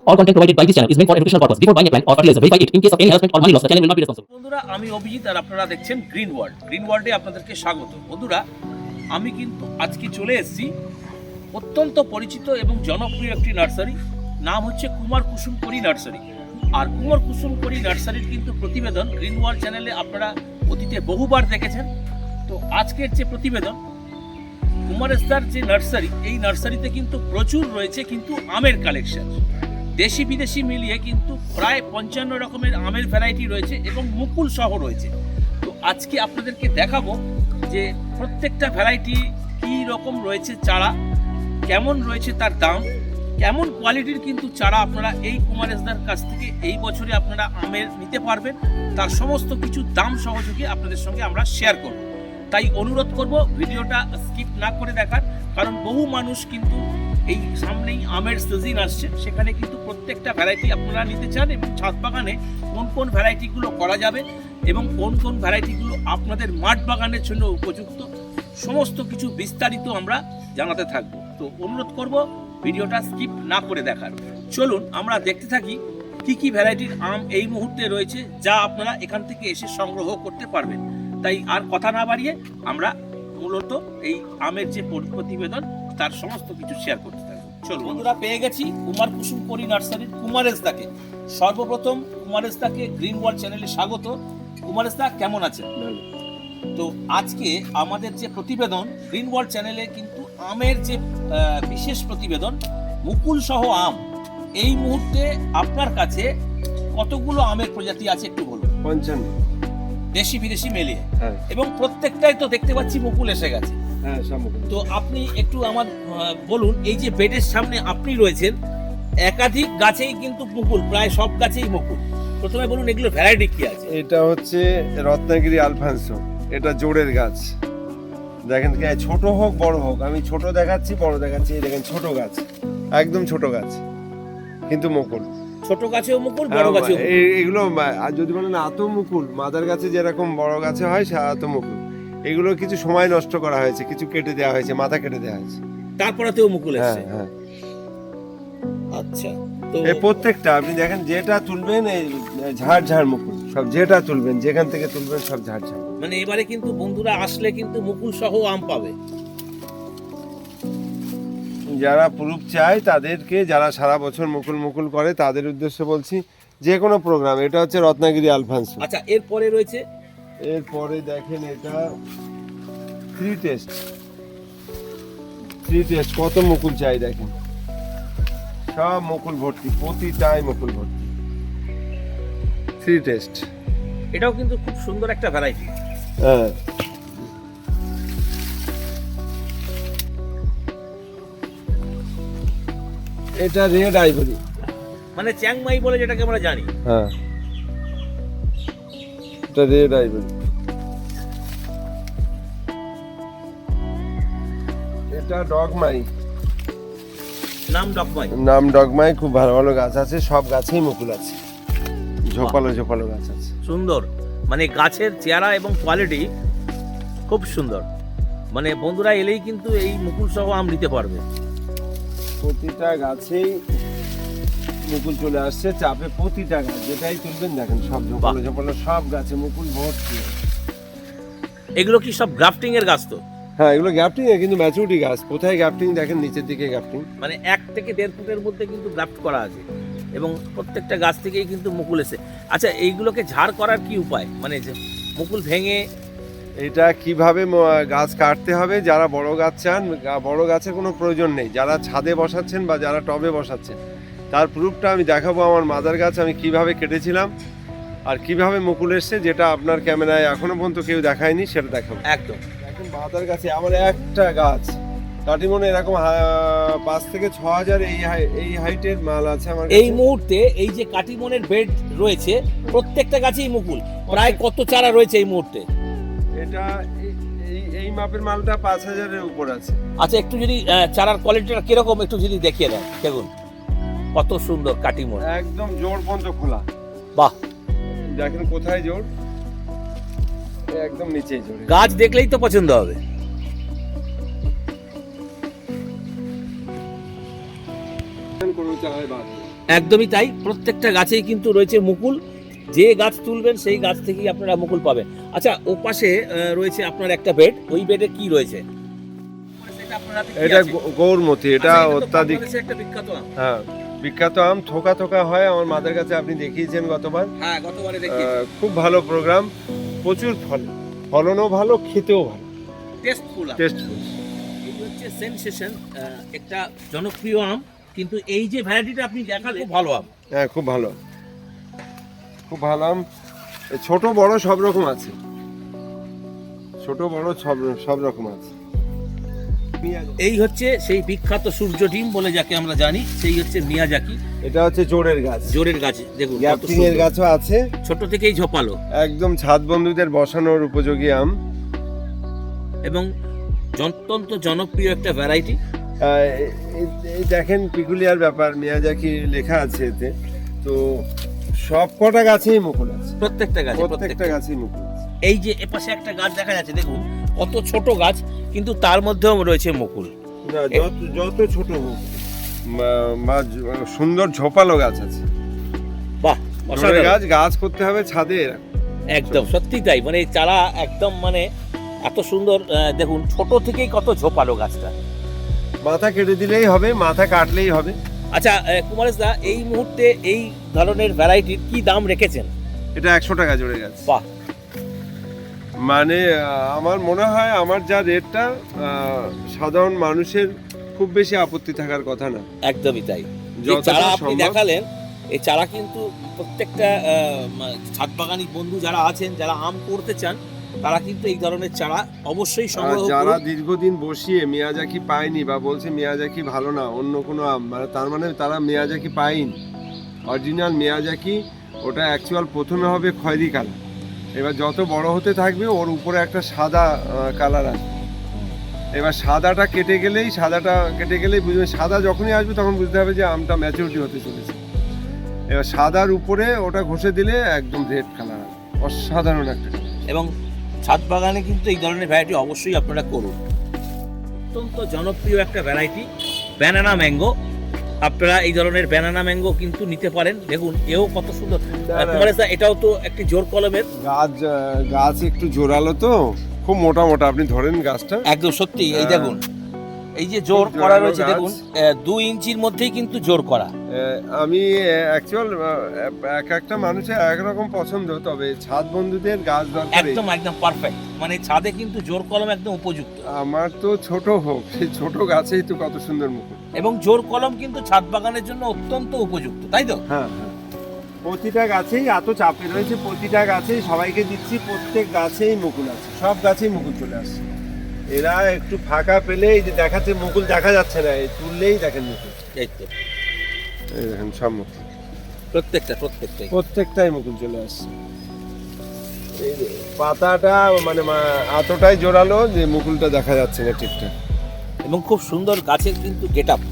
All content provided by this channel is meant for educational purpose. Before buying a plant or fertilizer, verify it. In case of any harassment or money loss, the channel will not be responsible. বন্ধুরা আমি অভিজিৎ আর আপনারা দেখছেন green ওয়ার্ল্ডে আপনাদেরকে স্বাগত। বন্ধুরা আমি কিন্তু আজকে চলে এসেছি অত্যন্ত পরিচিত এবং জনপ্রিয় একটি নার্সারি, নাম হচ্ছে কুমার কুসুম করি নার্সারি। আর কুমার কুসুম করি নার্সারির কিন্তু প্রতিবেদন গ্রিন ওয়ার্ল্ড চ্যানেলে আপনারা অতীতে বহুবার দেখেছেন। তো আজকের যে প্রতিবেদন কুমারেশদার যে নার্সারি, এই নার্সারিতে কিন্তু প্রচুর রয়েছে কিন্তু আমের কালেকশন, দেশি বিদেশি মিলিয়ে কিন্তু প্রায় 55 রকমের আমের ভ্যারাইটি রয়েছে এবং মুকুল সহ রয়েছে। তো আজকে আপনাদেরকে দেখাবো যে প্রত্যেকটা ভ্যারাইটি কী রকম রয়েছে, চারা কেমন রয়েছে, তার দাম কেমন, কোয়ালিটির কিন্তু চারা আপনারা এই কুমারেশদার কাছ থেকে এই বছরে আপনারা আমের নিতে পারবেন। তার সমস্ত কিছু দাম সহযোগে আপনাদের সঙ্গে আমরা শেয়ার করব। তাই অনুরোধ করব ভিডিওটা স্কিপ না করে দেখার, কারণ বহু মানুষ কিন্তু এই সামনেই আমের সিজন আসছে, সেখানে কিন্তু প্রত্যেকটা ভ্যারাইটি আপনারা নিতে চান এবং ছাদ বাগানে কোন কোন ভ্যারাইটিগুলো করা যাবে এবং কোন কোন ভ্যারাইটিগুলো আপনাদের মাঠ বাগানের জন্য উপযুক্ত, সমস্ত কিছু বিস্তারিত আমরা জানাতে থাকবো। তো অনুরোধ করব ভিডিওটা স্কিপ না করে দেখার। চলুন আমরা দেখতে থাকি কি কি ভ্যারাইটির আম এই মুহূর্তে রয়েছে, যা আপনারা এখান থেকে এসে সংগ্রহ করতে পারবেন। তাই আর কথা না বাড়িয়ে আমরা মূলত এই আমের যে প্রতিবেদন তার সমস্ত কিছু শেয়ার করতে থাকবো। চলুন বন্ধুরা, পেয়ে গেছি কুমার কুসুম করি নার্সারির কুমারেশদাকে। সর্বপ্রথম কুমারেশদাকে গ্রিন ওয়ার্ল্ড চ্যানেলে স্বাগত। কুমারেশদা কেমন আছেন? তো আজকে আমাদের যে প্রতিবেদন গ্রিন ওয়ার্ল্ড চ্যানেলে কিন্তু আমের যে বিশেষ প্রতিবেদন মুকুল সহ আম, এই মুহূর্তে আপনার কাছে কতগুলো আমের প্রজাতি আছে একটু বলুন। 55 দেশি বিদেশি মিলিয়ে, হ্যাঁ এবং প্রত্যেকটাই তো দেখতে পাচ্ছি মুকুল এসে গেছে। হ্যাঁ সব মুকুল। তো আপনি একটু আমার বলুন, এই যে বেডের সামনে আপনি রয়েছেন, একাধিক গাছেই কিন্তু মুকুল, প্রায় সব গাছেই মুকুল। প্রথমে বলুন এগুলো ভ্যারাইটি কি আছে? এটা হচ্ছে রত্নাগিরি আলফানসো, এটা জোড়ের গাছ। দেখেন ছোট হোক বড় হোক, আমি ছোট দেখাচ্ছি বড় দেখাচ্ছি। এই দেখেন ছোট গাছ, একদম ছোট গাছ কিন্তু মুকুল। ছোট গাছেও মুকুল, বড় গাছেও মুকুল। এগুলো যদি বলেন এত মুকুল, মাদার গাছে যেরকম বড় গাছে হয় সে এত মুকুল। এগুলো কিছু সময় নষ্ট করা হয়েছে, কিছু কেটে দেওয়া হয়েছে, মাথা কেটে দেওয়া হয়েছে, তারপরেতেও মুকুল হ্যাঁ এসেছে। হ্যাঁ। আচ্ছা, তো এই প্রত্যেকটা আপনি দেখেন যেটা তুলবেন এই ঝাড় ঝাড় মুকুল, সব যেটা তুলবেন যেখান থেকে তুলবেন সব ঝাড় ঝাড়। মানে এবারে কিন্তু বন্ধুরা আসলে কিন্তু মুকুল সহ আম পাবে। যারা প্রুফ চায় তাদেরকে, যারা সারা বছর মুকুল মুকুল করে তাদের উদ্দেশ্যে বলছি, যে কোনো প্রোগ্রাম। এটা হচ্ছে রত্নাগিরি আলফানসো। আচ্ছা, এরপরে রয়েছে এরপরে দেখেন এটা থ্রি টেস্ট কত মুকুল চাই দেখেন, সব মুকুল ভর্তি, প্রতিটাই মুকুল ভর্তি। থ্রি টেস্ট এটাও কিন্তু খুব সুন্দর একটা ভ্যারাইটি। হ্যাঁ, এটা রেড আইভরি, মানে চ্যাংমাই বলে যেটাকে আমরা জানি। হ্যাঁ এটা রেড আইভরি। এটা ডগমাই, নাম ডগমাই। খুব ভালো ভালো গাছ আছে, সব গাছেই মুকুল আছে, ঝোপালো ঝোপালো গাছ আছে। সুন্দর, মানে গাছের চেহারা এবং কোয়ালিটি খুব সুন্দর। মানে বন্ধুরা এলেই কিন্তু এই মুকুল সহ আম নিতে পারবে। প্রতিটা গাছেই মুকুল চলে আসছে চাপে, প্রতিটা গাছ যেটাই তুলবেন দেখেন সব ঝোপালো ঝোপালো, সব গাছে মুকুল ভর্তি। এগুলো কি সব গ্রাফটিং এর গাছ তো? হ্যাঁ এগুলো গ্যাপটিং এ, কিন্তু ম্যাচুরিটি গাছ। কোথায় গ্যাপটিং দেখেন, নিচের দিকে গ্যাপটিং, মানে 1 থেকে 1.5 ফুটের মধ্যে কিন্তু গ্রাফট করা আছে এবং প্রত্যেকটা গাছ থেকেই কিন্তু মুকুল এসে। আচ্ছা, এইগুলোকে ঝাড় করার কি উপায়, মানে যে মুকুল ভেঙে এটা কিভাবে গাছ কাটতে হবে? যারা বড় গাছ চান, বড় গাছের কোনো প্রয়োজন নেই। যারা ছাদে বসাচ্ছেন বা যারা টবে বসাচ্ছেন, তার প্রুফটা আমি দেখাবো। আমার মাদার গাছ আমি কিভাবে কেটেছিলাম আর কিভাবে মুকুল এসছে, যেটা আপনার ক্যামেরায় এখনো পর্যন্ত কেউ দেখায়নি, সেটা দেখাবো। একদম। এখন মাদার গাছে আমার একটা গাছ কাটিমনে এরকম 5 থেকে 6 হাজার এই হাইটের মাল আছে আমার এই মুহূর্তে এই যে কাটিমনের বেড রয়েছে, প্রত্যেকটা গাছেই মুকুল। প্রায় কত চারা রয়েছে এই মুহূর্তে? এটা এই মাপের মালটা 5,000-এর উপর আছে। আচ্ছা, একটু যদি চারার কোয়ালিটিটা কিরকম একটু যদি দেখিয়ে দেন। দেখুন কত সুন্দর কাটিমন, একদম জোড় পর্যন্ত খোলা। বাহ, দেখেন কোথায় জোড়, একদম নিচেই জোড়। গাছ দেখলেই তো পছন্দ হবে। কোনো চারায় বাদ নেই। একদমই তাই, প্রত্যেকটা গাছেই কিন্তু রয়েছে মুকুল। যে গাছ তুলবেন সেই গাছ থেকেই আপনারা মুকুল পাবেন। আচ্ছা, ও পাশে রয়েছে আপনার একটা বেড, ওই বেডে কি রয়েছে? এটা গৌরমতি, এটা আচ্ছা, তো অত্যাধিক বাংলাদেশের একটা বিখ্যাত আম। হ্যাঁ বিখ্যাত আম, থোকা থোকা হয়। আমার মাদের কাছে আপনি দেখিয়েছেন গতবার, হ্যাঁ, গতবারে দেখি খুব ভালো প্রোগ্রাম, প্রচুর ফলনও ভালো, খেতেও ভালো, টেস্টফুল। টেস্টফুল। এই হচ্ছে সেনসেশন, একটা জনপ্রিয় আম, কিন্তু এই যে ভ্যারাইটিটা আপনি দেখালেন খুব ভালো আম। হ্যাঁ খুব ভালো, খুব ভালো আম। ছোট বড় সব রকম আছে, ছোট বড় সব রকম আছে। এই হচ্ছে সেই বিখ্যাত সূর্য ডিম বলে যাকে আমরা জানি, সেই হচ্ছে মিয়াজাকি। এটা হচ্ছে জোরের গাছ, জোরের গাছ, দেখুন কত গ্যাপটিং এর সুন্দর। গাছও আছে, ছোট থেকেই ঝোপালো একদম ছাদ বন্ধুদের বসানোর উপযোগী আম এবং অত্যন্ত জনপ্রিয় একটা ভ্যারাইটি। এই দেখেন পিকুলিয়ার ব্যাপার, মিয়াজাকি লেখা আছে এতে, তো সব কটা গাছেই মুকুল আছে, প্রত্যেকটা গাছে, প্রত্যেকটা গাছেই মুকুল আছে। এই যে এপাশে একটা গাছ দেখা যাচ্ছে, দেখুন কত ছোট গাছ, কিন্তু তার মধ্যেও রয়েছে মুকুল। না, যত ছোট হোক বা সুন্দর ঝোপালো গাছ আছে। বাহ, জোরের অসাধারণ। গাছ করতে হবে ছাদে। একদম সত্যি তাই, মানে এই চারা একদম মানে এত সুন্দর, দেখুন ছোট থেকেই কত ঝোপালো গাছটা। মাথা কেটে দিলেই হবে, মাথা কাটলেই হবে। আচ্ছা কুমারেশ দা, এই মুহূর্তে এই ধরনের ভ্যারাইটির কি দাম রেখেছেন? এটা 100 টাকা জোড়ে গাছ। বাহ, মানে আমার মনে হয় আমার যা রেটটা, সাধারণ মানুষের খুব বেশি আপত্তি থাকার কথা না। একদমই তাই। যে যতটা চারা আপনি সম্ভব। দেখালেন, এই চারা কিন্তু প্রত্যেকটা ছাদ বাগানি বন্ধু যারা আছেন, যারা আম করতে চান, তারা কিন্তু এই ধরনের চারা অবশ্যই আর সংগ্রহ যারা করুন। দীর্ঘদিন বসিয়ে মিয়াজাকি পায়নি বা বলছে মিয়াজাকি ভালো না, অন্য কোনো আম, মানে তার মানে তারা মিয়াজাকি পায়নি। অরিজিনাল মিয়াজাকি ওটা অ্যাকচুয়াল প্রথমে হবে খয়েরি কালার, এবার যত বড় হতে থাকবে ওর উপরে একটা সাদা কালার আসবে। এবার সাদাটা কেটে গেলেই বুঝবে, সাদা যখনই আসবে তখন বুঝতে হবে যে আমটা ম্যাচুরিটি হতে চলেছে। এবার সাদার উপরে ওটা ঘষে দিলে একদম রেড কালার আসবে, অসাধারণ একটা কালার। এবং ছাদ বাগানে কিন্তু এই ধরনের ভ্যারাইটি অবশ্যই আপনারা করুন। অত্যন্ত জনপ্রিয় একটা ভ্যারাইটি ব্যানানা ম্যাঙ্গো। আপনারা এই ধরনের ব্যানানা ম্যাঙ্গো কিন্তু নিতে পারেন। দেখুন এও কত সুন্দর। কুমারেশ দা, এটাও তো একটি জোর কলমের গাছ একটু জোরালো, তো খুব মোটা মোটা, আপনি ধরেন গাছটা একদম সত্যি। এই হ্যাঁ। দেখুন এই যে জোর খুব করা জোরালো রয়েছে, গাছ। দেখুন 2 ইঞ্চির মধ্যেই কিন্তু জোর করা। আমি অ্যাকচুয়াল এক একটা মানুষের একরকম পছন্দ, তবে ছাদ বন্ধুদের গাছ দরকার। একদম একদম পারফেক্ট, মানে ছাদে কিন্তু জোর কলম একদম উপযুক্ত। আমার তো ছোট হোক, সেই ছোট গাছেই তো কত সুন্দর মুকুল। এবং জোর কলম কিন্তু ছাদ বাগানের জন্য অত্যন্ত উপযুক্ত, তাই তো? হ্যাঁ হ্যাঁ, প্রতিটা গাছেই এত চাপে রয়েছে, প্রতিটা গাছেই সবাইকে দিচ্ছি, প্রত্যেক গাছেই মুকুল আছে, সব গাছেই মুকুল চলে আসছে। এরা একটু ফাঁকা পেলে, এই যে দেখাচ্ছে মুকুল দেখা যাচ্ছে না, এই তুললেই দেখেন মুকুল, এই তো এই দেখেন সব মুকুল, প্রত্যেকটাই মুকুল চলে আসছে। এই যে পাতাটা মানে এতটাই জোরালো যে মুকুলটা দেখা যাচ্ছে না ঠিকঠাক। এবং খুব সুন্দর গাছের কিন্তু গেট আপ।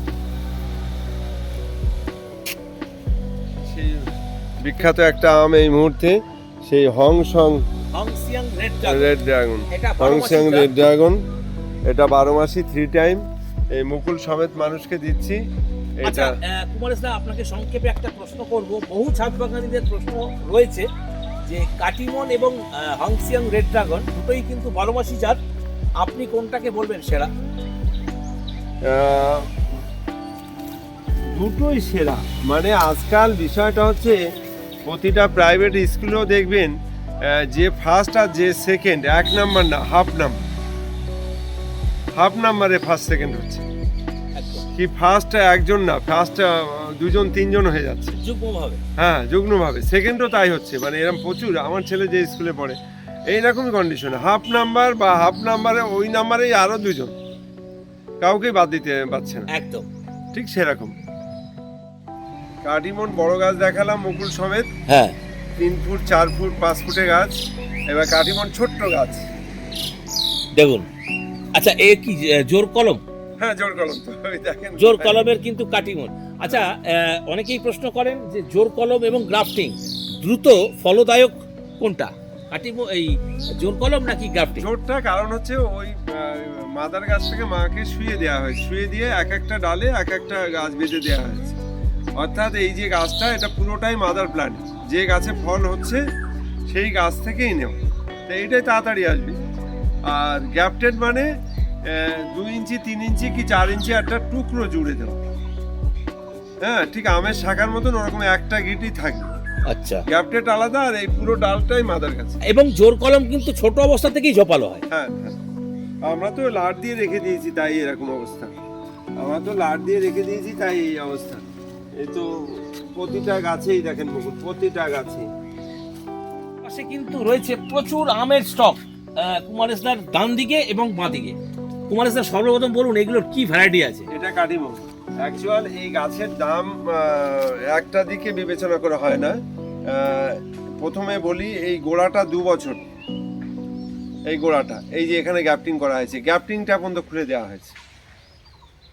সেই বিখ্যাত একটা আম এই মুহূর্তে, সেই হংসং হংসিয়াং রেড ড্রাগন, এটা হংসং রেড ড্রাগন, এটা 12 মাসই 3 টাইম এই মুকুল সমেত মানুষকে দিচ্ছি। আচ্ছা এটা কুমারেশ দা, আপনাকে সংক্ষেপে একটা প্রশ্ন করব। বহু ছাদ বাগানীদের প্রশ্ন রয়েছে যে কাটিমন এবং হংসিয়াং রেড ড্রাগন দুটোই কিন্তু 12 মাসি জাত, আপনি কোনটাকে বলবেন সেরা? দুটোই সেরা। মানে আজকাল বিষয়টা হচ্ছে প্রতিটা প্রাইভেট স্কুলেও দেখবেন যে ফার্স্ট আর যে সেকেন্ড, 1 নাম্বার না, হাফ নাম্বারে ফার্স্ট সেকেন্ড হচ্ছে। কি ফার্স্ট একজন না, ফার্স্ট 2জন 3জন হয়ে যাচ্ছে যুগ্মভাবে। হ্যাঁ যুগ্মভাবে। সেকেন্ডও তাই হচ্ছে, মানে এরকম প্রচুর। আমার ছেলে যে স্কুলে পড়ে এইরকমই কন্ডিশন, হাফ নাম্বার বা হাফ নাম্বারে ওই নাম্বারেই আরও 2জন, কাউকেই বাদ দিতে পারছে না, একদম ঠিক সেরকম। কাটিমন বড় গাছ দেখালাম মুকুল সমেত, হ্যাঁ 3 ফুট 4 ফুট 5 ফুটে গাছ। এবার কাটিমন ছোট্ট গাছ, দেখুন। আচ্ছা এ কি জোর কলম? হ্যাঁ জোর কলম তো, ওই দেখেন জোর কলমের কিন্তু কাটিমন। আচ্ছা অনেকেই প্রশ্ন করেন যে জোর কলম এবং গ্রাফটিং দ্রুত ফলদায়ক কোনটা, কাটিমন এই জোর কলম নাকি গ্রাফটিং? জোরটা কারণ হচ্ছে ওই মাদার গাছ থেকে মাকে শুয়ে দেওয়া হয়, শুয়ে দিয়ে এক একটা ডালে এক একটা গাছ বেঁধে দেওয়া হয়েছে। অর্থাৎ এই যে গাছটা এটা পুরোটাই মাদার প্ল্যান্ট, যে গাছে ফল হচ্ছে সেই গাছ থেকেই নেও, তো এইটাই তাড়াতাড়ি আসবে। আর গ্যাপটেড মানে 2 ইঞ্চি 3 ইঞ্চি কি 4 ইঞ্চি একটা টুকরো জুড়ে দেওয়া, হ্যাঁ ঠিক আমের শাখার মতন ওরকম একটা গিটই থাকবে। আচ্ছা, গ্যাপটেড আলাদা, আর এই পুরো ডালটাই মাদার গাছ। এবং জোর কলম কিন্তু ছোট অবস্থা থেকেই ঝোপালো হয়। হ্যাঁ হ্যাঁ, আমরা তো লাট দিয়ে রেখে দিয়েছি তাই এরকম অবস্থা, আমরা তো লাট দিয়ে রেখে দিয়েছি তাই এই অবস্থা। এই তো প্রতিটা গাছেই দেখেন মুকুল, প্রতিটা গাছেই। পাশে কিন্তু রয়েছে প্রচুর আমের স্টক কুমারেশদার ডান দিকে এবং বাঁ দিকে। কুমারেশদার সর্বপ্রথম বলুন এগুলোর কি ভ্যারাইটি আছে? এটা কাটিমো। অ্যাকচুয়াল এই গাছের দাম একটা দিকে বিবেচনা করা হয় না। প্রথমে বলি এই গোড়াটা 2 বছর, এই গোড়াটা এই যে এখানে গ্যাপটিং করা হয়েছে, গ্যাপটিংটা পর্যন্ত খুলে দেওয়া হয়েছে।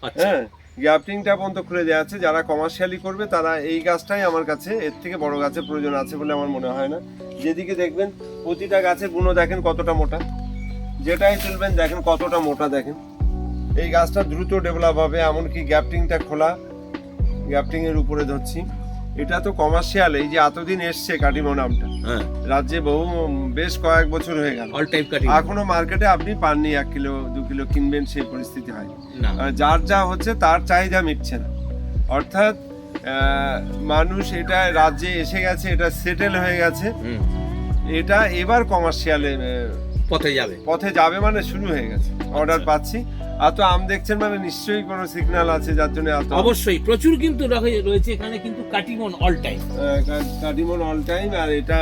আচ্ছা, হ্যাঁ গ্যাপটিংটা পর্যন্ত খুলে দেওয়া আছে। যারা কমার্শিয়ালি করবে তারা এই গাছটাই আমার কাছে, এর থেকে বড় গাছের প্রয়োজন আছে বলে আমার মনে হয় না। যেদিকে দেখবেন প্রতিটা গাছের গুণও দেখেন কতটা মোটা, যেটাই তুলবেন দেখেন কতটা মোটা, দেখেন এই গাছটা দ্রুত ডেভেলপ হবে। এমনকি গ্যাপটিংটা খোলা, গ্যাপটিং এর উপরে ধরছি। এটা তো কমার্শিয়াল, এই যে এতদিন এসছে কাটিমো নামটা হ্যাঁ, রাজ্যে বেশ কয়েক বছর হয়ে গেল, অল টাইপ কাটিং। এখনো মার্কেটে আপনি পাননি 1 কিলো 2 কিলো কিনবেন সেই পরিস্থিতি হয় না, যার যা হচ্ছে তার চাহিদা মিটছে না। অর্থাৎ মানুষ এটা রাজ্যে এসে গেছে, এটা সেটেল হয়ে গেছে, এটা এবার কমার্শিয়ালে পথে যাবে মানে শুরু হয়ে গেছে, অর্ডার পাচ্ছি। আর তো আম দেখছেন মানে নিশ্চয়ই কোনো সিগন্যাল আছে যার জন্য এত। অবশ্যই প্রচুর কিন্তু রয়েছে এখানে কিন্তু Katimon all time, Katimon all time. আর এটা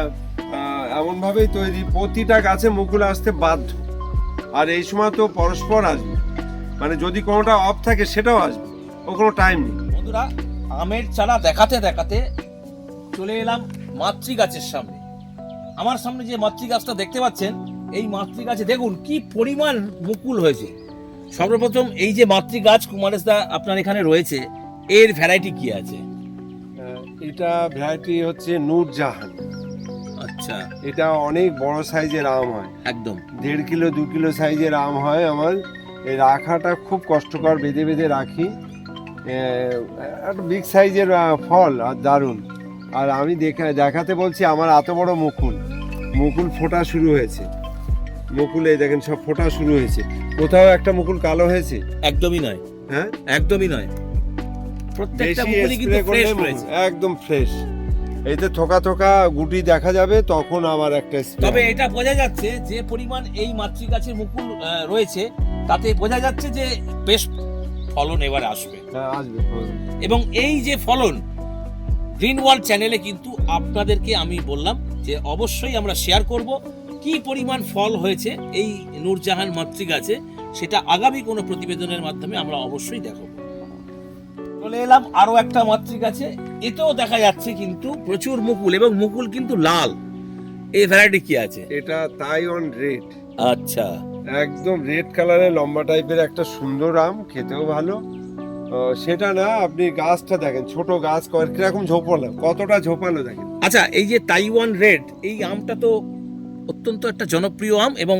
এমন ভাবেই তৈরি, প্রতিটা গাছে মুকুল আসতে বাধ্য। আর এই সময় তো পরস্পর আসবে, মানে যদি কোনোটা অফ থাকে সেটাও আসবে, ও কোনো টাইম নেই। বন্ধুরা আমের চারা দেখাতে দেখাতে চলে এলাম মাতৃ গাছের সামনে। আমার সামনে যে মাতৃ গাছটা দেখতে পাচ্ছেন, এই মাতৃ গাছে দেখুন কি পরিমাণ মুকুল হয়েছে। সর্বপ্রথম এই যে মাতৃ গাছ কুমারেশদা আপনার এখানে রয়েছে, এর ভ্যারাইটি কি আছে? এটা ভ্যারাইটি হচ্ছে নূরজাহান। আচ্ছা, এটা অনেক বড় সাইজের আম হয়, একদম 1.5 কিলো 2 কিলো সাইজের আম হয় আমার। এই রাখাটা খুব কষ্টকর, বেঁধে বেঁধে রাখি। একটা বিগ সাইজের ফল আর দারুণ। আর আমি দেখাতে বলছি আমার এত বড় মুকুল ফোটা শুরু হয়েছে, মুকুল এই দেখেন সব ফোটা শুরু হয়েছে। কোথাও একটা মুকুল কালো হয়েছে? একদমই নয়, হ্যাঁ একদমই নয়, প্রত্যেকটা মুকুলই কিন্তু ফ্রেশ রয়েছে, একদম ফ্রেশ। এইতে থোকা থোকা গুটি দেখা যাবে তখন আমার একটা spray। তবে এটা বোঝা যাচ্ছে যে পরিমাণ এই মাতৃ গাছের মুকুল রয়েছে, তাতে বোঝা যাচ্ছে যে বেশ ফলন এবার আসবে। হ্যাঁ, আসবে। এবং এই যে ফলন, গ্রিন ওয়ার্ল্ড চ্যানেলে কিন্তু আপনাদেরকে আমি বললাম যে অবশ্যই আমরা শেয়ার করব কি পরিমাণ ফল হয়েছে এই নূরজাহান মাতৃ গাছে, সেটা আগামী কোনো প্রতিবেদনের মাধ্যমে আমরা অবশ্যই দেখাবো। চলে এলাম আরো একটা মাতৃ গাছে, এতেও দেখা যাচ্ছে কিন্তু প্রচুর মুকুল, এবং মুকুল কিন্তু লাল। এই ভ্যারাইটি কি আছে? এটা তাইওয়ান রেড। আচ্ছা, একদম রেড কালারের লম্বা টাইপের একটা সুন্দর আম, খেতেও ভালো। সেটা না, আপনি গাছটা দেখেন, ছোট গাছ কিরকম ঝোপালো, কতটা ঝোপালো দেখেন। আচ্ছা, এই যে তাইওয়ান রেড, এই আমটা তো অত্যন্ত একটা জনপ্রিয় আম এবং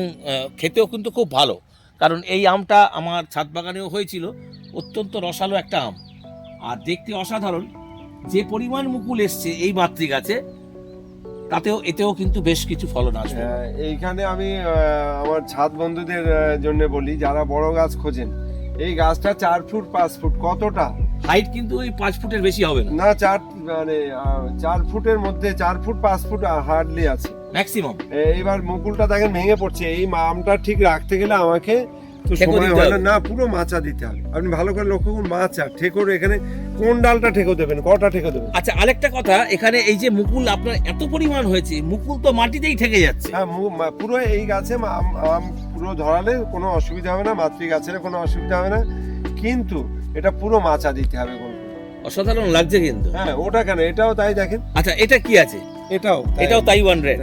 খেতেও কিন্তু খুব ভালো, কারণ এই আমটা আমার ছাদ বাগানেও হয়েছিল। অত্যন্ত রসালো একটা আম, আর দেখতে অসাধারণ। যে পরিমাণ মুকুল এসছে এই মাতৃ গাছে, তাতেও এতেও কিন্তু বেশ কিছু ফলন আসবে। এইখানে আমি আমার ছাদ বন্ধুদের জন্য বলি, যারা বড় গাছ খোঁজেন, এই গাছটা 4 ফুট 5 ফুট, কতটা হাইট কিন্তু ওই 5 ফুটের বেশি হবে না, 4 ফুটের মধ্যে 4 ফুট 5 ফুট হার্ডলি আছে ম্যাক্সিমাম। এইবার মুকুলটা দেখেন ভেঙে পড়ছে। এই আমটা ঠিক রাখতে গেলে আমাকে তো ঠেকো সময় দিতে হয় হবে। না, পুরো মাচা দিতে হবে। আপনি ভালো করে লক্ষ্য করুন, মাচা ঠেকোর এখানে কোন ডালটা ঠেকো দেবেন, কটা ঠেকো দেবেন। আচ্ছা, আরেকটা কথা, এখানে এই যে মুকুল আপনার এত পরিমাণ হয়েছে, মুকুল তো মাটিতেই ঠেকে যাচ্ছে। হ্যাঁ, পুরো এই গাছে আম পুরো ধরালে কোনো অসুবিধা হবে না, মাতৃ গাছের কোনো অসুবিধা হবে না, কিন্তু এটা পুরো মাচা দিতে হবে। অসাধারণ লাগছে কিন্তু। হ্যাঁ, ওটা কেন, এটাও তাই দেখেন। আচ্ছা, এটা কি আছে? এটাও তাইওয়ান রেড।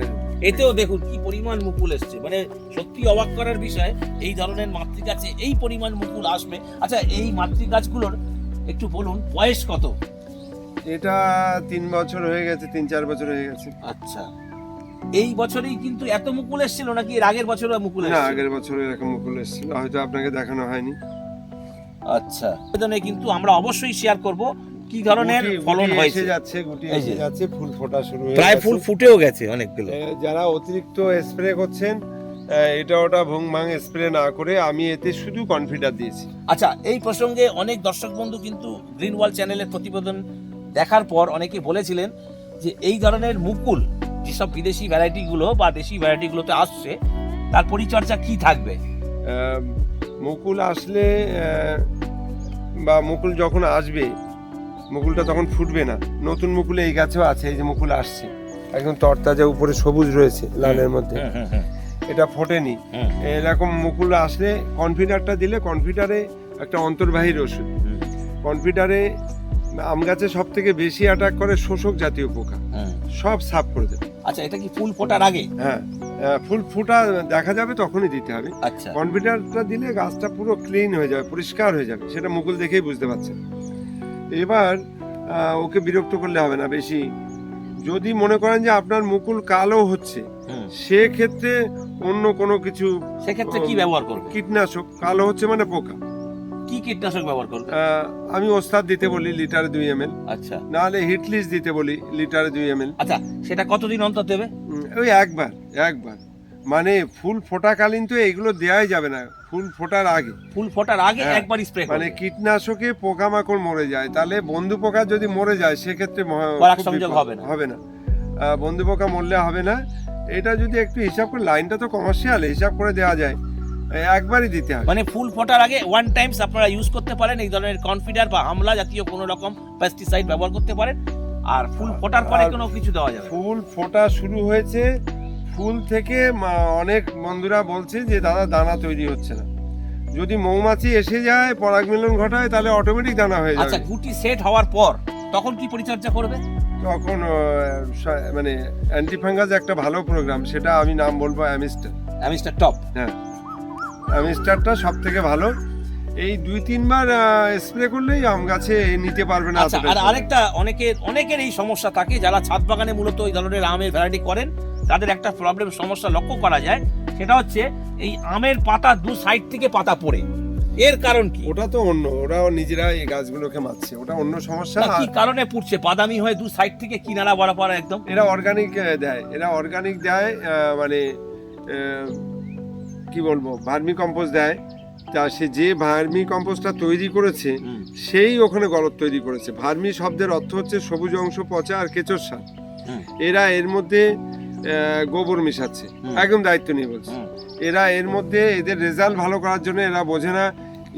এতেও দেখুন কি পরিমাণ মুকুল এসছে, মানে সত্যি অবাক করার বিষয়, এই ধরনের মাতৃ গাছে এই পরিমাণ মুকুল আসবে। আচ্ছা, এই মাতৃ গাছগুলোর একটু বলুন বয়স কত? এটা 3 বছর হয়ে গেছে, 3-4 বছর হয়ে গেছে। আচ্ছা, এই বছরেই কিন্তু এত মুকুল এসেছিল নাকি এর আগের বছর মুকুল না, এসেছিল? আগের বছর এরকম মুকুল এসেছিল, হয়তো আপনাকে দেখানো হয়নি। আচ্ছা, প্রতিবেদনে কিন্তু আমরা অবশ্যই শেয়ার করব কি ধরনের গুটি ফলন এসে হয়েছে? যাচ্ছে, গুটি এই এসে যে। যাচ্ছে, ফুল ফোটা শুরু হয়ে প্রায় গেছে। ফুল ফুটেও গেছে অনেকগুলো। যারা অতিরিক্ত স্প্রে করছেন, এটা ওটা ভুং ভাং স্প্রে না করে আমি এতে শুধু কনফিডার দিয়েছি। আচ্ছা, এই প্রসঙ্গে অনেক দর্শক বন্ধু কিন্তু গ্রিন ওয়াল চ্যানেলের প্রতিবেদন দেখার পর অনেকে বলেছিলেন যে এই ধরনের মুকুল যেসব বিদেশি ভ্যারাইটিগুলো বা দেশি ভ্যারাইটিগুলোতে আসছে তার পরিচর্যা কি থাকবে? মুকুল আসলে বা মুকুল যখন আসবে, মুকুলটা তখন ফুটবে না। নতুন মুকুলে এই গাছেও আছে, এই যে মুকুল আসছে একদম তরতাজা, উপরে সবুজ রয়েছে লালের মধ্যে, এটা ফোটেনি। এরকম মুকুল আসলে কনফিডারটা দিলে, কনফিডারে একটা অন্তর্বাহীর ওষুধ। কনফিডারে আম গাছে সব থেকে বেশি অ্যাটাক করে শোষক জাতীয় পোকা, সব সাফ করে দেবে। আচ্ছা, এটা কি ফুল ফোটার আগে? হ্যাঁ, ফুল ফোটা দেখা যাবে তখনই দিতে হবে। আচ্ছা, কনফিডারটা দিলে গাছটা পুরো ক্লিন হয়ে যাবে, পরিষ্কার হয়ে যাবে, সেটা মুকুল দেখেই বুঝতে পারছেন। এবার ওকে বিরক্ত করলে হবে না বেশি। যদি মনে করেন যে আপনার মুকুল কালো হচ্ছে, সেক্ষেত্রে অন্য কোনো কিছু, সেক্ষেত্রে কি ব্যবহার করবে? কীটনাশক। কালো হচ্ছে মানে পোকা, কি কীটনাশক ব্যবহার করবে? আমি ওস্তাদ দিতে বলি লিটারে 2 ml, আচ্ছা, নাহলে হিটলিস দিতে বলি লিটারে 2 ml। আচ্ছা, সেটা কতদিন অন্তর দেবে? ওই একবার মানে ফুল ফোটাকালীন তো এগুলো দেওয়াই যাবে না, ফুল ফোটার আগে। ফুল ফোটার আগে হ্যাঁ, একবার স্প্রে করবে। মানে কীটনাশকে পোকামাকড় মরে যায়, তাহলে বন্ধু পোকা যদি মরে যায় সেক্ষেত্রে পরাগ খুব সংযোগ বিপদ। হবে না। বন্ধু পোকা মরলে হবে না। এটা যদি একটু হিসাব করে, লাইনটা তো কমার্শিয়াল, হিসাব করে দেওয়া যায়, একবারই দিতে হবে। মানে ফুল ফোটার আগে ওয়ান টাইমস আপনারা ইউজ করতে পারেন, এই ধরনের কনফিডার বা আমলা জাতীয় কোনো রকম পেস্টিসাইড ব্যবহার করতে পারেন। আর ফুল ফোটার পরে কোনো কিছু দেওয়া যাবে? ফুল ফোটা শুরু হয়েছে, ফুল থেকে অনেক বন্ধুরা বলছে যে দাদা দানা তৈরি হচ্ছে না। যদি মৌমাছি এসে যায়, পরাগ মিলন ঘটায়, তাহলে অটোমেটিক দানা হয়ে আচ্ছা, যাবে। গুটি সেট হওয়ার পর তখন কি পরিচর্যা করবে? তখন মানে অ্যান্টিফাঙ্গাস একটা ভালো প্রোগ্রাম, সেটা আমি নাম বলবো অ্যামিস্টার টপ। হ্যাঁ, অ্যামিস্টারটা সব থেকে ভালো। এই 2-3 বার স্প্রে করলেই আম গাছে নিতে পারবে না। আচ্ছা, আর আরেকটা অনেকের এই সমস্যা থাকে, যারা ছাদ বাগানে মূলত এই ধরনের আমের ভ্যারাইটি করেন, তাদের একটা প্রবলেম সমস্যা লক্ষ্য করা যায়, সেটা হচ্ছে এই আমের পাতা দু সাইড থেকে পাতা পড়ে। এর কারণ কি? ওটা তো অন্য, ওরা নিজেরা এই গাছগুলোকে মারছে, ওটা অন্য সমস্যা। কি কারণে পুড়ছে? বাদামি হয়ে দু সাইড থেকে কিনারা বরাবর একদম। এরা অর্গানিক দেয়, মানে কি বলবো, ভার্মি কম্পোস্ট দেয়। তা সে যে ভার্মি কম্পোস্টটা তৈরি করেছে, সেই ওখানে গলত তৈরি করেছে। ভার্মি শব্দের অর্থ হচ্ছে সবুজ অংশ পচা আর কেঁচোর সার। এরা এর মধ্যে গোবর মিশাচ্ছে, একদম দায়িত্ব নিয়ে বলছে। এরা এর মধ্যে এদের রেজাল্ট ভালো করার জন্য এরা বোঝে না,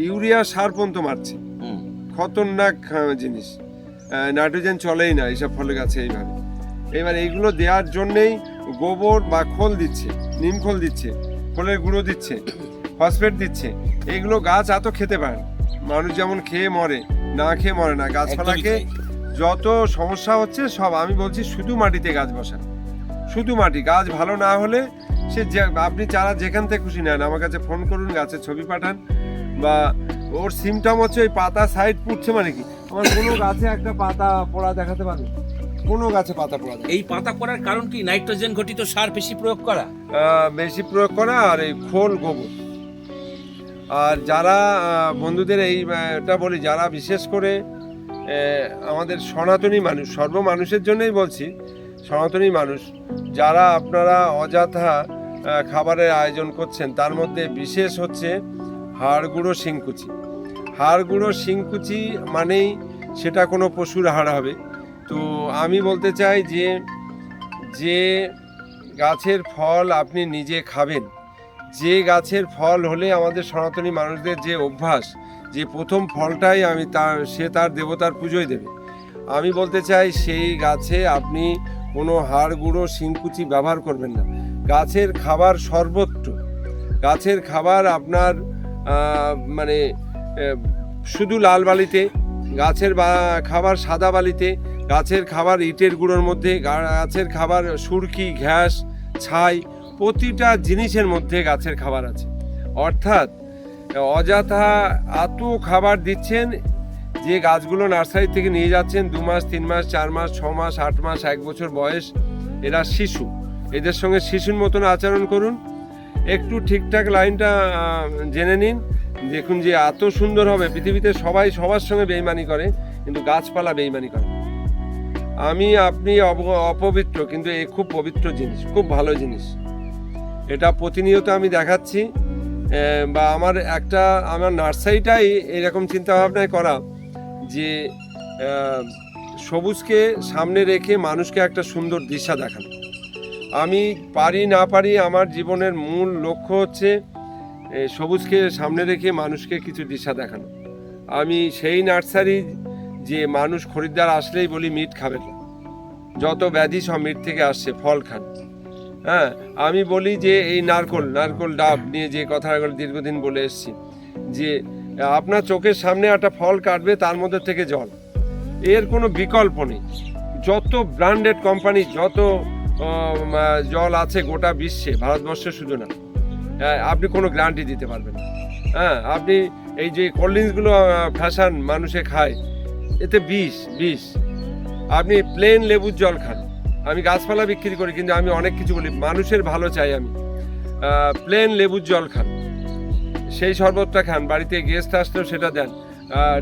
ইউরিয়া সার পর্যন্ত মারছে। খতরনাক জিনিস, নাইট্রোজেন চলেই না এইসব ফলের গাছে এইভাবে। এবার এইগুলো দেওয়ার জন্যেই গোবর বা খোল দিচ্ছে, নিম খোল দিচ্ছে, খোলের গুঁড়ো দিচ্ছে, ফসফেট দিচ্ছে। এইগুলো গাছ এত খেতে পারে না। মানুষ যেমন খেয়ে মরে, না খেয়ে মরে না। গাছপালাকে যত সমস্যা হচ্ছে সব, আমি বলছি শুধু মাটিতে গাছ বসান, শুধু মাটি। গাছ ভালো না হলে সে আপনি চারা যেখান থেকে খুশি নেন, আমার কাছে ফোন করুন, গাছের ছবি পাঠান। বা ওর সিমটম হচ্ছে ওই পাতা সাইড পুড়ছে, মানে কি আমার কোনো গাছে একটা পাতা পোড়া দেখাতে পারবে? কোনো গাছে পাতা পোড়া? এই পাতা পড়ার কারণ কি? নাইট্রোজেন ঘটিত সার বেশি প্রয়োগ করা, বেশি প্রয়োগ করা, আর এই খোল গোবর। আর যারা বন্ধুদের এইটা বলি, যারা বিশেষ করে আমাদের সনাতনী মানুষ, সর্বমানুষের জন্যই বলছি, সনাতনী মানুষ যারা আপনারা অযথা খাবারের আয়োজন করছেন, তার মধ্যে বিশেষ হচ্ছে হাড় গুঁড়ো শিংকুচি। হাড় গুঁড়ো শিংকুচি মানেই সেটা কোনো পশুর হাড় হবে। তো আমি বলতে চাই যে গাছের ফল আপনি নিজে খাবেন, যে গাছের ফল হলে আমাদের সনাতনী মানুষদের যে অভ্যাস, যে প্রথম ফলটাই সে তার দেবতার পুজোয় দেবে, আমি বলতে চাই সেই গাছে আপনি কোনো হাড় গুঁড়ো শিংকুচি ব্যবহার করবেন না। গাছের খাবার সর্বত্র, গাছের খাবার আপনার মানে শুধু লাল বালিতে, গাছের খাবার সাদা বালিতে, গাছের খাবার ইটের গুঁড়োর মধ্যে, গাছের খাবার সুরকি, ঘ্যাস, ছাই, প্রতিটা জিনিসের মধ্যে গাছের খাবার আছে। অর্থাৎ অযথা এত খাবার দিচ্ছেন, যে গাছগুলো নার্সারি থেকে নিয়ে যাচ্ছেন 2 মাস 3 মাস 4 মাস 6 মাস 8 মাস 1 বছর বয়স, এরা শিশু, এদের সঙ্গে শিশুর মতন আচরণ করুন। একটু ঠিকঠাক লাইনটা জেনে নিন, দেখুন যে এত সুন্দর হবে। পৃথিবীতে সবাই সবার সঙ্গে বেইমানি করে, কিন্তু গাছপালা বেইমানি করে না। আপনি অপবিত্র, কিন্তু এ খুব পবিত্র জিনিস, খুব ভালো জিনিস। এটা প্রতিনিয়ত আমি দেখাচ্ছি, বা আমার নার্সারিটাই এরকম চিন্তাভাবনায় করা যে সবুজকে সামনে রেখে মানুষকে একটা সুন্দর দিশা দেখানো। আমি পারি না পারি, আমার জীবনের মূল লক্ষ্য হচ্ছে সবুজকে সামনে রেখে মানুষকে কিছু দিশা দেখানো। আমি সেই নার্সারি যে মানুষ খরিদ্দার আসলেই বলি মিট খাবেন না, যত ব্যাধি সব মিট থেকে আসছে, ফল খান। হ্যাঁ, আমি বলি যে এই নারকোল ডাব নিয়ে যে কথাগুলো দীর্ঘদিন বলে এসেছি, যে আপনার চোখের সামনে একটা ফল কাটবে, তার মধ্যে থেকে জল, এর কোনো বিকল্প নেই। যত ব্র্যান্ডেড কোম্পানি, যত জল আছে গোটা বিশ্বে, ভারতবর্ষে শুধু না, আপনি কোনো গ্যারান্টি দিতে পারবেন না। হ্যাঁ, আপনি এই যে কোল্ড ড্রিঙ্কসগুলো ফ্যাশন মানুষে খায়, এতে বিষ। আপনি প্লেন লেবুর জল খান। আমি গাছপালা বিক্রি করি, কিন্তু আমি অনেক কিছু বলি, মানুষের ভালো চাই আমি। প্লেন লেবুর জল খান, সেই শরবতটা খান, বাড়িতে গেস্ট আসলেও সেটা দেন।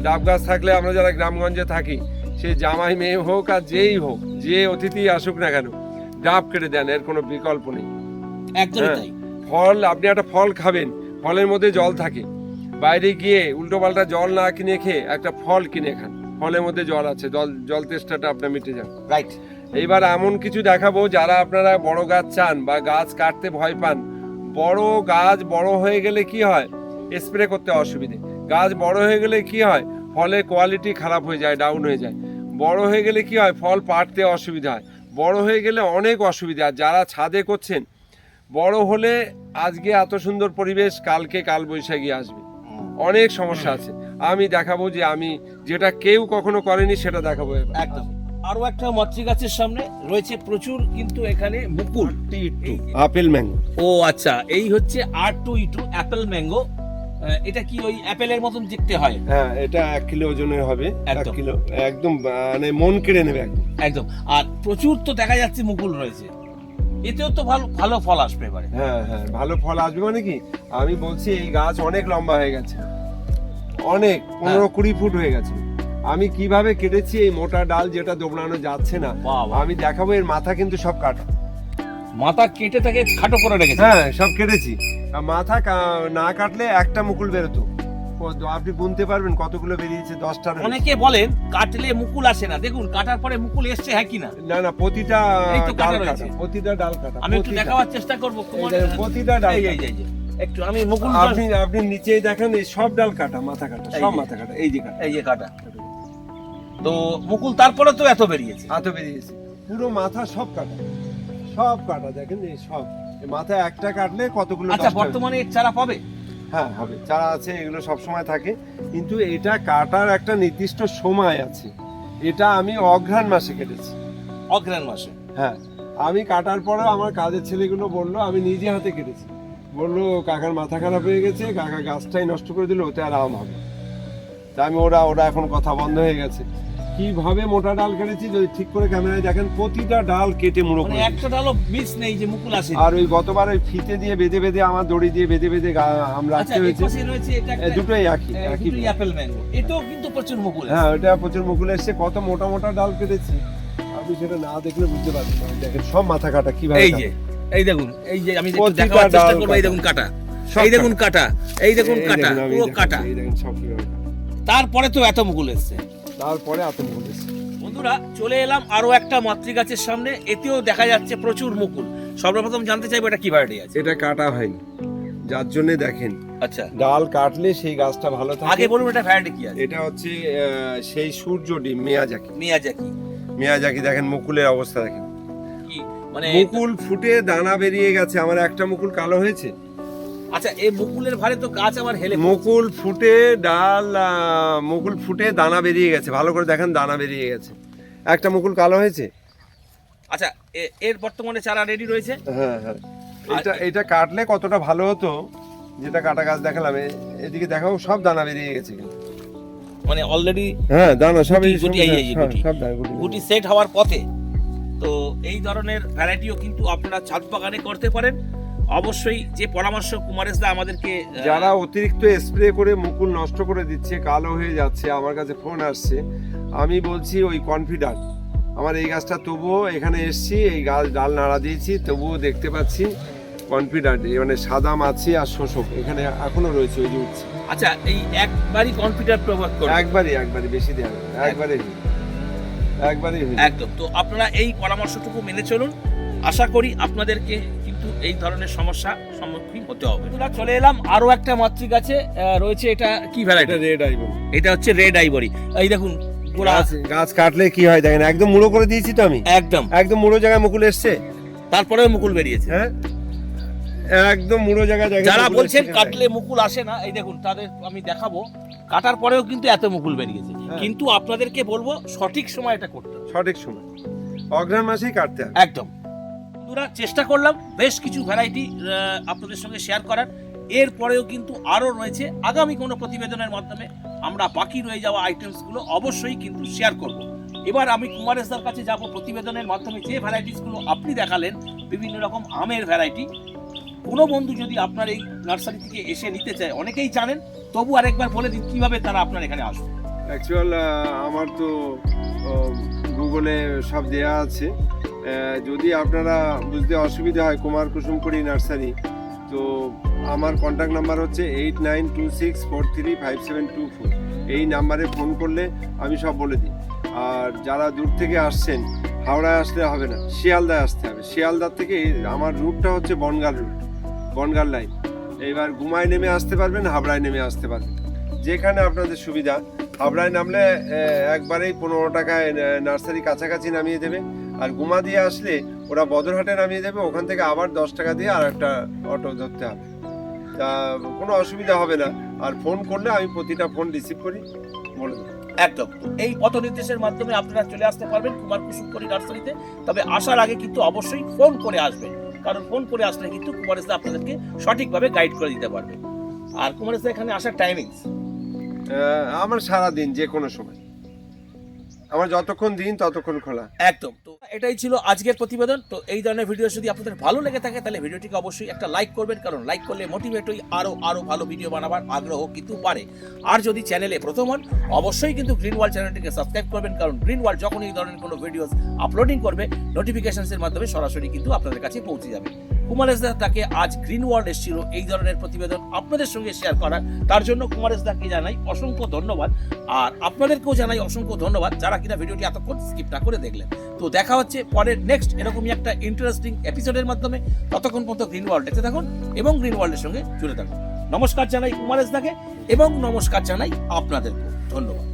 ডাব গাছ থাকলে আমরা যারা গ্রামগঞ্জে থাকি, সে জামাই মেয়ে হোক আর যেই হোক, যে অতিথি আসুক না কেন, ডাব কেটে দেন, এর কোনো বিকল্প নেই। একদমই তাই। ফল, আপনি একটা ফল খাবেন, ফলের মধ্যে জল থাকে, বাইরে গিয়ে উল্টোপাল্টা জল না কিনে খেয়ে একটা ফল কিনে খান, ফলের মধ্যে জল আছে, জল তেষ্টাটা আপনার মিটে যাবে। রাইট। এইবার এমন কিছু দেখাবো, যারা আপনারা বড় গাছ চান বা গাছ কাটতে ভয় পান। বড় গাছ বড় হয়ে গেলে কি হয়, স্প্রে করতে অসুবিধে। গাছ বড় হয়ে গেলে কি হয়, ফলের কোয়ালিটি খারাপ হয়ে যায়, ডাউন হয়ে যায়। বড় হয়ে গেলে কি হয়, ফল পাড়তে অসুবিধা হয়। বড় হয়ে গেলে অনেক অসুবিধা। আর যারা ছাদে করছেন, বড় হলে আজকে এত সুন্দর পরিবেশ, কালকে কালবৈশাখী আসবে, অনেক সমস্যা আছে। আমি দেখাবো যে আমি যেটা কেউ কখনো করেনি সেটা দেখাবো। একদম। আরো একটা মাতৃ গাছের সামনে রয়েছে প্রচুর কিন্তু এখানে মুকুল, আপেল ম্যাঙ্গো। ও আচ্ছা, এই হচ্ছে R2E2 অ্যাপেল ম্যাঙ্গো। এটা কি ওই অ্যাপেলের মতন দেখতে হয়? হ্যাঁ, এটা 1 কিলো ওজনের হবে। 1 একদম। কিলো একদম, মানে মন কেড়ে নেবে একদম। একদম। আর প্রচুর তো দেখা যাচ্ছে মুকুল রয়েছে, এতেও তো ভালো ফল আসবে এবারে। হ্যাঁ, ভালো ফল আসবে। মানে কি, আমি বলছি এই গাছ অনেক লম্বা হয়ে গেছে, অনেক 15-20 ফুট হয়ে গেছে। আমি কিভাবে কেটেছি এই মোটা ডাল, যেটা দোবড়ানো যাচ্ছে না, আমি দেখাবো। এর মাথা কিন্তু সব কাটা, মাথা কেটে তাকে খাটো করে রেখেছে। হ্যাঁ, সব কেটেছি। মাথা না কাটলে একটা মুকুল বেরোতো। আপনি গুনতে পারবেন কতগুলো বেরিয়েছে? 10টা। অনেকে বলেন কাটলে মুকুল আসে না, দেখুন কাটার পরে মুকুল এসছে, হ্যাঁ কিনা? না, প্রতিটা এই তো কাটা ডাল রয়েছে। কাটা, প্রতিটা ডাল কাটা। আমি একটু দেখাবার চেষ্টা করবো। প্রতিটা ডাল এই একটু আমি মুকুল, আপনি নিচেই দেখেন, এই সব ডাল কাটা, মাথা কাটা, সব মাথা কাটা, এই যে কাটা। তো মুকুল তারপরে তো এত বেরিয়েছে, বেরিয়েছে, পুরো মাথা সব কাটা, দেখেন এই সব। মাথা একটা কাটলে কতগুলো। আচ্ছা, বর্তমানে এর চারা পাবে? হ্যাঁ, হবে, চারা আছে, এগুলো সব সময় থাকে। কিন্তু এটা কাটার একটা নির্দিষ্ট সময় আছে। এটা আমি অঘ্রাণ মাসে কেটেছি। অঘ্রাণ মাসে? হ্যাঁ, আমি কাটার পরেও আমার কাজের ছেলেগুলো বললো, আমি নিজে হাতে কেটেছি। বললো কাকার মাথা খারাপ হয়ে গেছে, কাকা গাছটাই নষ্ট করে দিল, ওতে আর আম হবে। তা আমি ওরা এখন কথা বন্ধ হয়ে গেছে। কিভাবে মোটা ডাল কেটেছি, যদি ঠিক করে ক্যামেরায় দেখেন, প্রতিটা ডাল কেটে মুড়ো করে, একটা ডালও মিস নেই যে মুকুল আসে। আর ওই গতবার ওই ফিতে দিয়ে বেঁধে আমার দড়ি দিয়ে বেঁধে আম রাখতে হয়েছে। দুটোই একই অ্যাপেল ম্যাঙ্গো, এটাও কিন্তু প্রচুর মুকুল। হ্যাঁ, ওটা প্রচুর মুকুল এসছে। কত মোটা ডাল কেটেছি, আপনি সেটা না দেখলে বুঝতে পারবেন না। দেখেন সব মাথা কাটা কিভাবে। এই দেখুন, এই যে আমি দেখাবার চেষ্টা করব, এই দেখুন কাটা, এই দেখুন কাটা, এই দেখুন কাটা, পুরো কাটা। এই দেখেন সব কিভাবে। তারপরে তো এত মুকুল এসছে, বন্ধুরা। চলে এলাম আরো একটা মাতৃ গাছের সামনে, এতেও দেখা যাচ্ছে প্রচুর মুকুল। সর্বপ্রথম জানতে চাইবো এটা কি ভ্যারাইটি আছে? এটা কাটা হয়নি, যার জন্য দেখেন। আচ্ছা, ডাল কাটলে সেই গাছটা ভালো থাকে। আগে বলুন এটা ভ্যারাইটি কি আছে? এটা হচ্ছে সেই সূর্য ডিম মিয়াজাকি। দেখেন মুকুলের অবস্থা দেখেন, কি মানে মুকুল ফুটে দানা বেরিয়ে গেছে। আমার একটা মুকুল কালো হয়েছে। আচ্ছা, এই মুকুলের ভারে তো গাছ আবার হেলে। মুকুল ফুটে দানা বেরিয়ে গেছে, ভালো করে দেখেন, দানা বেরিয়ে গেছে। একটা মুকুল কালো হয়েছে। আচ্ছা, এর বর্তমানে চারা রেডি রয়েছে। হ্যাঁ, এটা কাটলে কতটা ভালো হতো, যেটা কাটা গাছ দেখালাম। এদিকে দেখাও, সব দানা বেরিয়ে গেছে, মানে অলরেডি। হ্যাঁ, দানা সব গুটি সেট হওয়ার পথে। তো এই ধরনের ভ্যারাইটিও কিন্তু আপনারা ছাদ বাগানে করতে পারেন। অবশ্যই যে পরামর্শ কুমারেশদা আমাদেরকে যারা অতিরিক্ত স্প্রে করে মুকুল নষ্ট করে দিচ্ছে, কালো হয়ে যাচ্ছে, আমার কাছে ফোন আসছে, আমি বলছি ওই কনফিডেন্ট আমার এই গাছটা, তবুও এখানে এসছি, এই গাছ ডাল নাড়া দিয়েছি, তবুও দেখতে পাচ্ছি কনফিডেন্ট, মানে সাদা মাছি আর শোষক এখানে এখনো রয়েছে, ওই যে উঠছে। আচ্ছা, এই একবারই কনফিডেন্ট প্রভাব করে একবারই বেশি দেওয়া একবারই একদম। তো আপনারা এই পরামর্শটুকু মেনে চলুন, আশা করি আপনাদেরকে কিন্তু এই ধরনের সমস্যা সম্মুখীন হতে হবে। আমরা চলে এলাম আরো একটা মাতৃ গাছে, রয়েছে এটা কি ভ্যারাইটি? Red ivory. এটা হচ্ছে রেড আইভরি। এই দেখুন গাছ কাটলে কি হয় দেখেন, একদম মুড়ো করে দিয়েছি তো আমি, একদম মুড়ো জায়গায় মুকুল এসছে, তারপরেও মুকুল বেরিয়েছে। হ্যাঁ, একদম মুড়ো জায়গায়। যারা বলছেন কাটলে মুকুল আসে না, এই দেখুন তাদের আমি দেখাবো, কাটার পরেও কিন্তু এত মুকুল বেরিয়েছে। কিন্তু আপনাদেরকে বলবো সঠিক সময় এটা করতে হবে, সঠিক সময় অগ্রহায়ণ মাসেই কাটতে হবে একদম। বন্ধুরা, চেষ্টা করলাম বেশ কিছু ভ্যারাইটি আপনাদের সঙ্গে শেয়ার করার, এরপরেও কিন্তু আরও রয়েছে। আগামী কোনো প্রতিবেদনের মাধ্যমে আমরা বাকি রয়ে যাওয়া আইটেমসগুলো অবশ্যই কিন্তু শেয়ার করব। এবার আমি কুমারেশদার কাছে যাব, প্রতিবেদনের মাধ্যমে যে ভ্যারাইটিসগুলো আপনি দেখালেন, বিভিন্ন রকম আমের ভ্যারাইটি, কোনো বন্ধু যদি আপনার এই নার্সারি থেকে এসে নিতে চায়, অনেকেই জানেন, তবু আরেকবার বলে দিন কিভাবে তারা আপনার এখানে আসবে। অ্যাকচুয়াল আমার তো গুগলে সব দেয়া আছে, যদি আপনারা বুঝতে অসুবিধা হয়, কুমার কুসুমপুরি নার্সারি, তো আমার কন্ট্যাক্ট নাম্বার হচ্ছে 8926435724। এই নাম্বারে ফোন করলে আমি সব বলে দিই। আর যারা দূর থেকে আসছেন, হাওড়ায় আসলে হবে না, শিয়ালদায় আসতে হবে। শিয়ালদার থেকে আমার রুটটা হচ্ছে বনগাঁ রুট, বনগাঁ লাইন। এবার গুমায় নেমে আসতে পারবেন, হাবড়ায় নেমে আসতে পারবেন, যেখানে আপনাদের সুবিধা। হাবড়ায় নামলে একবারেই 15 টাকায় নার্সারি কাছাকাছি নামিয়ে দেবে, আর গুমা দিয়ে আসলে ওরা বদরহাটে নামিয়ে দেবে, ওখান থেকে আবার 10 টাকা দিয়ে আর একটা অটো ধরতে হবে। তা কোনো অসুবিধা হবে না। আর ফোন করলে আমি প্রতিটা ফোন রিসিভ করি, বলে দেবো। একদম, এই পথ নির্দেশের মাধ্যমে আপনারা চলে আসতে পারবেন কুমার কুসুমপুরি নার্সারিতে। তবে আসার আগে কিন্তু অবশ্যই ফোন করে আসবেন, কারণ ফোন করে আসলে কিন্তু কুমারেশদা আপনাদেরকে সঠিকভাবে গাইড করে দিতে পারবে। আর কুমারেশদা এখানে আসার টাইমিংস আমার সারাদিন, যে কোনো সময়, আমার যতক্ষণ দিন ততক্ষণ খোলা। একদম। তো এটাই ছিল আজকের প্রতিবেদন। তো এই ধরনের ভিডিও যদি আপনাদের ভালো লেগে থাকে, তাহলে ভিডিওটিকে অবশ্যই একটা লাইক করবেন, কারণ লাইক করলে মোটিভেট হই, আরো ভালো ভিডিও বানাবার আগ্রহ কিন্তু বাড়ে। আর যদি চ্যানেলে প্রথম হন, অবশ্যই কিন্তু গ্রিন ওয়ার্ল্ড চ্যানেলটিকে সাবস্ক্রাইব করবেন, কারণ গ্রিন ওয়ার্ল্ড যখন এই ধরনের কোনো ভিডিওস আপলোডিং করবে, নোটিফিকেশনসের মাধ্যমে সরাসরি কিন্তু আপনাদের কাছে পৌঁছে যাবে। কুমারেশদা তাকে আজ গ্রিন ওয়ার্ল্ড এসেছিল এই ধরনের প্রতিবেদন আপনাদের সঙ্গে শেয়ার করার, তার জন্য কুমারেশদাকে জানাই অসংখ্য ধন্যবাদ। আর আপনাদেরকেও জানাই অসংখ্য ধন্যবাদ যারা কিনা ভিডিওটি এতক্ষণ স্কিপ না করে দেখলেন। তো দেখা হচ্ছে পরের নেক্সট এরকমই একটা ইন্টারেস্টিং এপিসোডের মাধ্যমে। ততক্ষণ পর্যন্ত গ্রিন ওয়ার্ল্ড দেখতে থাকুন এবং গ্রিন ওয়ার্ল্ডের সঙ্গে জুড়ে থাকুন। নমস্কার জানাই কুমারেশদাকে এবং নমস্কার জানাই আপনাদেরকে। ধন্যবাদ।